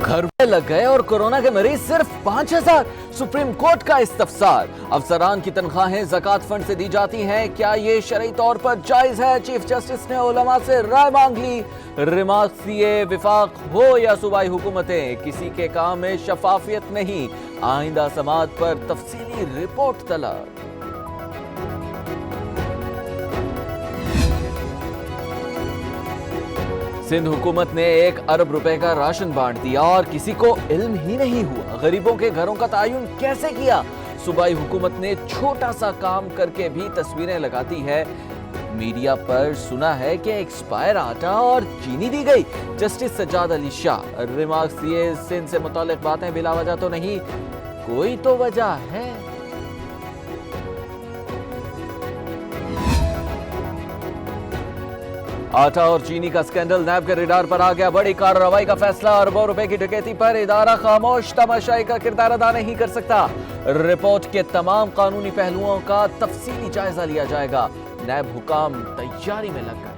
घर पे लग गए और कोरोना के मरीज सिर्फ 5,000। सुप्रीम कोर्ट का इस्तफसार। अफसरान की तनख्वाहें ज़कात फंड से दी जाती हैं, क्या ये शरई तौर पर जायज है? चीफ जस्टिस ने उलमा से राय मांग ली। रियासती विफाक हो या सूबाई हुकूमतें, किसी के काम में शफाफियत नहीं। आइंदा समाअत पर तफसीली रिपोर्ट तलब। सिंध हुकूमत ने 1 अरब रुपए का राशन बांट दिया और किसी को इल्म ही नहीं हुआ। गरीबों के घरों का तायुन कैसे किया? सूबाई हुकूमत ने छोटा सा काम करके भी तस्वीरें लगाती है। मीडिया पर सुना है कि एक्सपायर आटा और चीनी दी गई। जस्टिस सज्जाद अली शाह, रिमार्क्स दिए, सिंध से मुतालिक बातें बिला वजह तो नहीं, कोई तो वजह है। आटा और चीनी का स्कैंडल नैब के रडार पर आ गया। बड़ी कार्रवाई का फैसला। अरबों रुपए की डकैती पर इदारा खामोश। तमाशाई का किरदार अदा नहीं कर सकता। रिपोर्ट के तमाम कानूनी पहलुओं का तफसीली जायजा लिया जाएगा। नैब हुकाम तैयारी में लग गए।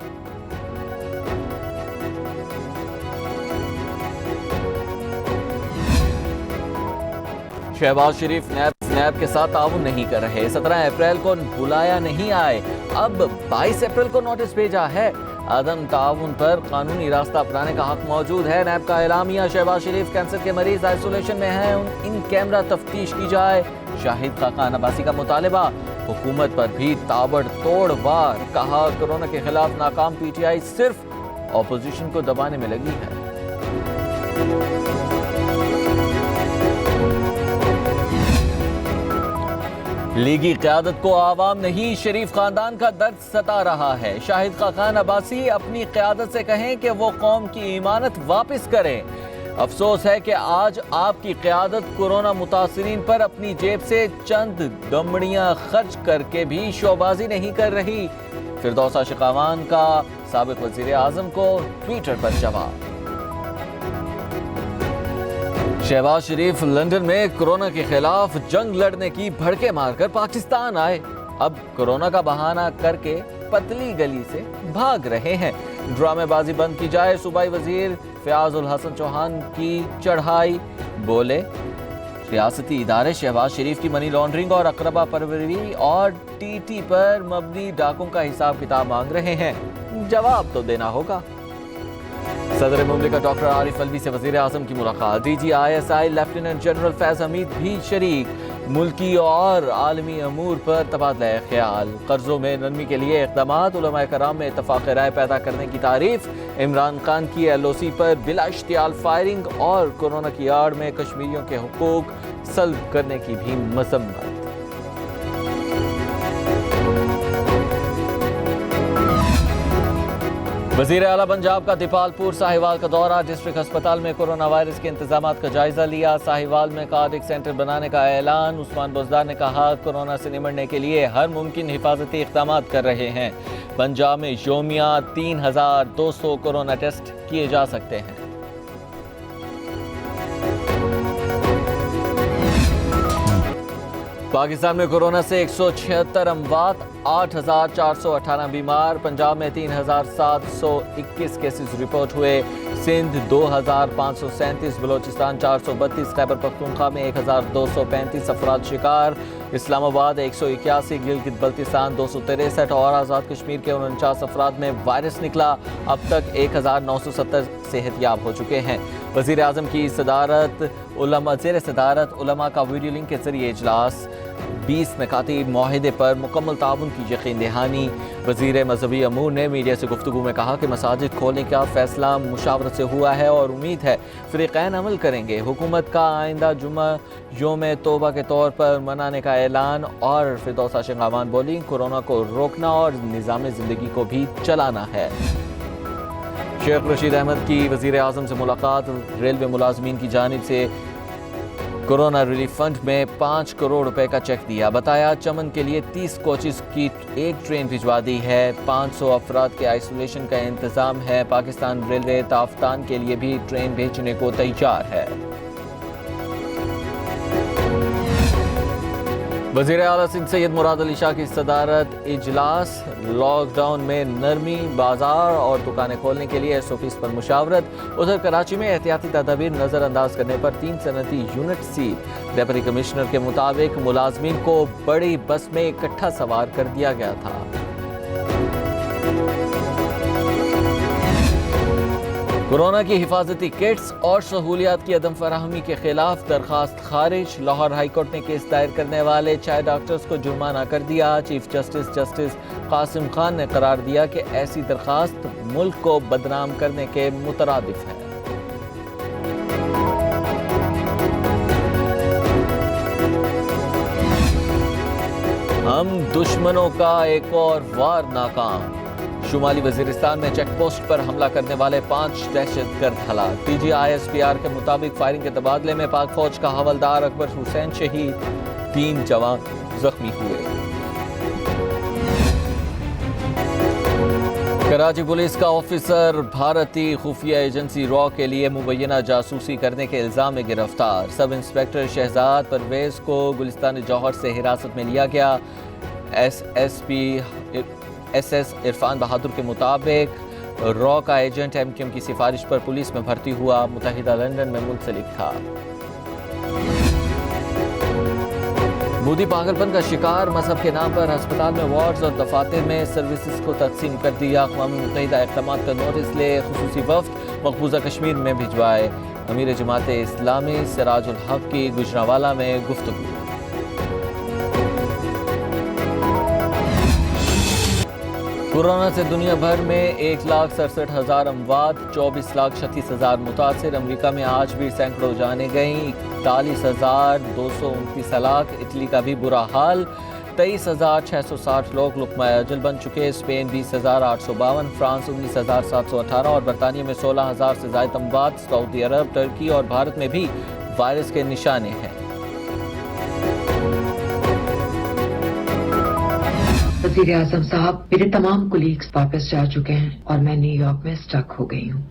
शहबाज शरीफ नैब के साथ ताउन नहीं कर रहे। 17 अप्रैल को बुलाया नहीं आए, अब 22 अप्रैल को नोटिस भेजा है। आदम ताउन पर कानूनी रास्ता अपनाने का हक मौजूद है। नैब का एलामिया, शहबाज शरीफ कैंसर के मरीज आइसोलेशन में हैं, इन कैमरा तफ्तीश की जाए। शाहिद खाकान अब्बासी का मुतालबा, हुकूमत पर भी ताबड़तोड़ वार। कहा, कोरोना के खिलाफ नाकाम पीटीआई सिर्फ ऑपोजिशन को दबाने में लगी है। लीगी क़यादत को आवाम नहीं, शरीफ खानदान का दर्द सता रहा है। शाहिद खाकान अब्बासी अपनी क़यादत से कहें कि वो कौम की ईमानत वापस करें। अफसोस है कि आज आपकी क़यादत कोरोना मुतासिरीन पर अपनी जेब से चंद दमड़ियां खर्च करके भी शोबाजी नहीं कर रही। फिरदौस आशिकावान का साबिक वज़ीर आज़म को ट्विटर पर जवाब। शहबाज शरीफ लंदन में कोरोना के खिलाफ जंग लड़ने की भड़के मारकर पाकिस्तान आए। अब कोरोना का बहाना करके पतली गली से भाग रहे हैं। ड्रामेबाजी बंद की जाए। सूबाई वजीर फयाज उल हसन चौहान की चढ़ाई, बोले रियासती इदारे शहबाज शरीफ की मनी लॉन्ड्रिंग और अकरबा परवरी और टीटी पर मबनी डाकों का हिसाब किताब मांग रहे हैं, जवाब तो देना होगा। सदर मुमलिकत डॉक्टर आरिफ अलवी से वज़ीर आज़म की मुलाकात। DG ISI लेफ्टिनेंट जनरल फैज़ हमीद भी शरीक। मुल्की और आलमी अमूर पर तबादला ख्याल। कर्जों में नरमी के लिए इक़दामात। उलमाए कराम में इत्तफ़ाक़ राय पैदा करने की तारीफ। इमरान खान की LOC पर बिला इश्तियाल फायरिंग और कोरोना की आड़ में कश्मीरियों के हुकूक सल्ब करने की भी मज़म्मत। वज़ीर आला पंजाब का दीपालपुर साहिवाल का दौरा। डिस्ट्रिक्ट अस्पताल में कोरोना वायरस के इंतजामात का जायजा लिया। साहिवाल में कार्डिक सेंटर बनाने का ऐलान। उस्मान बुज़दार ने कहा, कोरोना से निमटने के लिए हर मुमकिन हिफाजती इक़दामात कर रहे हैं। पंजाब में योमिया 3,200 कोरोना टेस्ट किए जा सकते हैं। पाकिस्तान में कोरोना से 176 अमवात, 8,418 बीमार। पंजाब में 3,721 केसेस रिपोर्ट हुए। सिंध 2,537, बलोचिस्तान 432, खैबर पख्तूनख्वा में 1,235 अफराद शिकार। इस्लामाबाद 181, गिलगित बल्तिस्तान 263 और आज़ाद कश्मीर के 49 अफराद में वायरस निकला। अब तक 1,970 सेहतयाब हो चुके हैं। वज़ीर आज़म की सदारत उलमा का वीडियो लिंक के जरिए इजलास। 20 नकाती मुआहिदे पर मुकम्मल ताउन की यकीन दहानी। वज़ीर मजहबी अमूर ने मीडिया से गुफ्तगू में कहा कि मसाजिद खोलने का फैसला मुशावरत से हुआ है और उम्मीद है फ़रीक़ैन अमल करेंगे। हुकूमत का आइंदा जुमा योम तौबा के तौर पर मनाने का ऐलान। और फिरदौस आशिकावान बोली, कोरोना को रोकना और निज़ाम ज़िंदगी को भी चलाना है। शेख रशीद अहमद की वज़ीर आज़म से मुलाकात। रेलवे मुलाजमीन की जानिब से कोरोना रिलीफ फंड में 5 करोड़ रुपए का चेक दिया। बताया, चमन के लिए 30 कोचेस की एक ट्रेन भिजवा दी है। 500 अफराद के आइसोलेशन का इंतज़ाम है। पाकिस्तान रेलवे ताफ्तान के लिए भी ट्रेन भेजने को तैयार है। वज़ीर आला सिंध सैयद मुराद अली शाह की सदारत इजलास, लॉकडाउन में नरमी, बाजार और दुकानें खोलने के लिए SOPs पर मुशावरत। उधर कराची में एहतियाती तदाबीर नज़रअंदाज करने पर 3 सनती यूनिट सील। डेप्यूटी कमिश्नर के मुताबिक मुलाजमीन को बड़ी बस में इकट्ठा सवार कर दिया गया था। कोरोना की हिफाजती किट्स और सहूलियात की अदम फराहमी के खिलाफ दरखास्त खारिज। लाहौर हाई कोर्ट ने केस दायर करने वाले 6 डॉक्टर्स को जुर्माना कर दिया। चीफ जस्टिस कासिम खान ने करार दिया कि ऐसी दरखास्त मुल्क को बदनाम करने के मुतरादिफ है। हम दुश्मनों का एक और वार नाकाम। शुमाली वजीरिस्तान में चेक पोस्ट पर हमला करने वाले 5 दहशतगर्द हलाक। PGI-SPR के मुताबिक फायरिंग के तबादले में पाक फौज का हवलदार अकबर हुसैन शहीद, 3 जवान जख्मी हुए। कराची पुलिस का ऑफिसर भारतीय खुफिया एजेंसी रॉ के लिए मुबैना जासूसी करने के इल्जाम में गिरफ्तार। सब इंस्पेक्टर शहजाद परवेज को गुलिस्तान जौहर से हिरासत में लिया गया। SS इरफान बहादुर के मुताबिक रॉ का एजेंट MQM की सिफारिश पर पुलिस में भर्ती हुआ, मुत्तहिदा लंदन में मुंसलिक था। मोदी पागलपन का शिकार, मजहब के नाम पर अस्पताल में वार्ड्स और दफातर में सर्विसेज को तकसीम कर दिया। अक़वाम मुत्तहिदा इक़दामात का नोटिस ले खुसूसी वफ़द मकबूजा कश्मीर में भिजवाए। अमीर जमात इस्लामी सिराजुल हक की गुजरांवाला में गुफ्तगू। कोरोना से दुनिया भर में 1,67,000 अमवात, 24,36,000 मुतासिर। अमेरिका में आज भी सैकड़ों जाने गईं, 41,229 हलाक। इटली का भी बुरा हाल, 23,660 लोग लुक़मा अजल बन चुके। स्पेन 20,852, फ्रांस 19,718 और बरतानिया में 16,000 से ज़ायद अमवात। सऊदी अरब, टर्की और भारत में भी वायरस के निशाने हैं। वज़ीर आज़म साहब, मेरे तमाम कुलीग्स वापस जा चुके हैं और मैं न्यूयॉर्क में स्टक हो गई हूँ।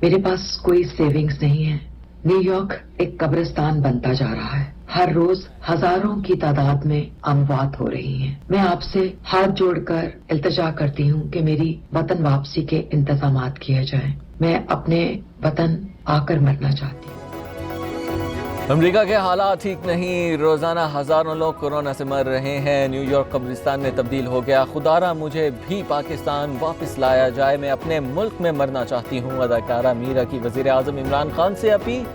मेरे पास कोई सेविंग्स नहीं है। न्यूयॉर्क एक कब्रिस्तान बनता जा रहा है। हर रोज हजारों की तादाद में अमवात हो रही हैं। मैं आपसे हाथ जोड़कर इल्तिजा करती हूँ कि मेरी वतन वापसी के इंतजामात किए जाएं। मैं अपने वतन आकर मरना चाहती हूँ। अमेरिका के हालात ठीक नहीं, रोजाना हजारों लोग कोरोना से मर रहे हैं। न्यूयॉर्क कब्रिस्तान में तब्दील हो गया। खुदारा मुझे भी पाकिस्तान वापस लाया जाए, मैं अपने मुल्क में मरना चाहती हूँ। अदाकारा मीरा की वजीर आजम इमरान खान से अपील।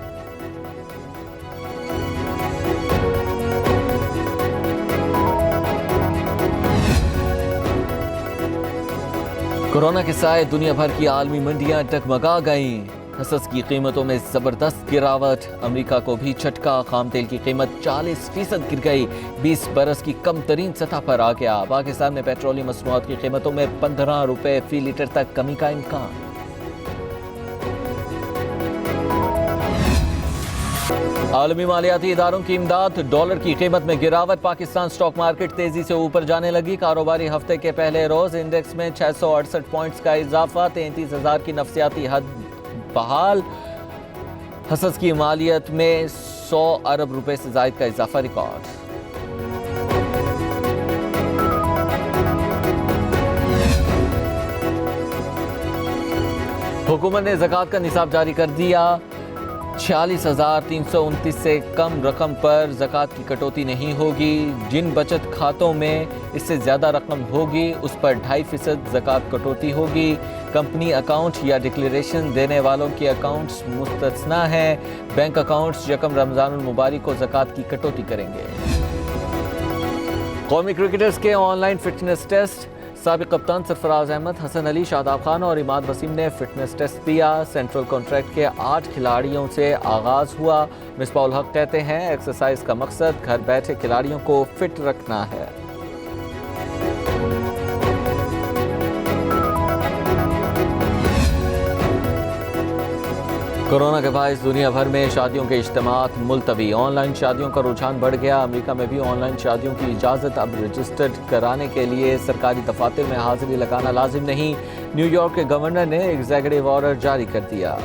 कोरोना के साए दुनिया भर की आलमी मंडियां डगमगा गईं। हसस की कीमतों में जबरदस्त गिरावट। अमेरिका को भी झटका, खाम तेल की कीमत 40% गिर गई, 20 बरस की कम तरीन सतह पर आ गया। पाकिस्तान में पेट्रोलियम मसनूआत की कीमतों में 15 रुपए फी लीटर तक कमी का इम्कान। आलमी मालियाती इदारों की इमदाद, डॉलर की कीमत में गिरावट। पाकिस्तान स्टॉक मार्केट तेजी से ऊपर जाने लगी। कारोबारी हफ्ते के पहले रोज इंडेक्स में 668 पॉइंट्स का इजाफा, 33,000 की नफसियाती हद बहाल। हसस की मालियत में 100 अरब रुपए से जायद का इजाफा रिकॉर्ड। हुकूमत ने ज़कात का निसाब जारी कर दिया। 46,329 से कम रकम पर ज़कात की कटौती नहीं होगी। जिन बचत खातों में इससे ज़्यादा रकम होगी उस पर 2.5% ज़कात कटौती होगी। कंपनी अकाउंट या डिक्लेरेशन देने वालों के अकाउंट्स मुस्तस्ना हैं। बैंक अकाउंट्स यकम रमज़ानुल मुबारक को ज़कात की कटौती करेंगे। कौमी क्रिकेटर्स के ऑनलाइन फिटनेस टेस्ट। साबिक कप्तान सरफराज अहमद, हसन अली, शादाब खान और इमाद वसीम ने फिटनेस टेस्ट दिया। सेंट्रल कॉन्ट्रैक्ट के 8 खिलाड़ियों से आगाज हुआ। मिसबाह उल हक कहते हैं एक्सरसाइज का मकसद घर बैठे खिलाड़ियों को फिट रखना है। कोरोना के बायस दुनिया भर में शादियों के इज्तिमात मुलतवी। ऑनलाइन शादियों का रुझान बढ़ गया। अमेरिका में भी ऑनलाइन शादियों की इजाज़त अब रजिस्टर्ड कराने के लिए सरकारी दफातर में हाजिरी लगाना लाजिम नहीं। न्यूयॉर्क के गवर्नर ने एग्जीक्यूटिव ऑर्डर जारी कर दिया।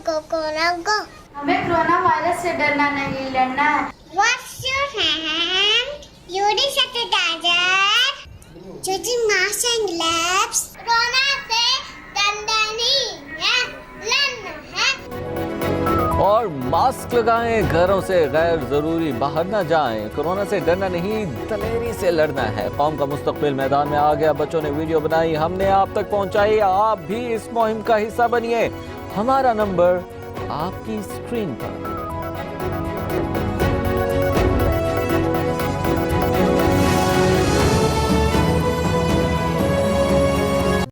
go corona go. हमें कोरोना वायरस से डरना नहीं, लड़ना है। Wash your hand. Use sanitizer. Using mask and gloves. Corona से डरना नहीं है, लड़ना है। और मास्क लगाएं, घरों से गैर जरूरी बाहर ना जाएं। कोरोना से डरना नहीं, दलेरी से लड़ना है। कौम का मुस्तकबिल मैदान में आ गया। बच्चों ने वीडियो बनाई, हमने आप तक पहुंचाई। आप भी इस मुहिम का हिस्सा बनिए। हमारा नंबर आपकी स्क्रीन पर।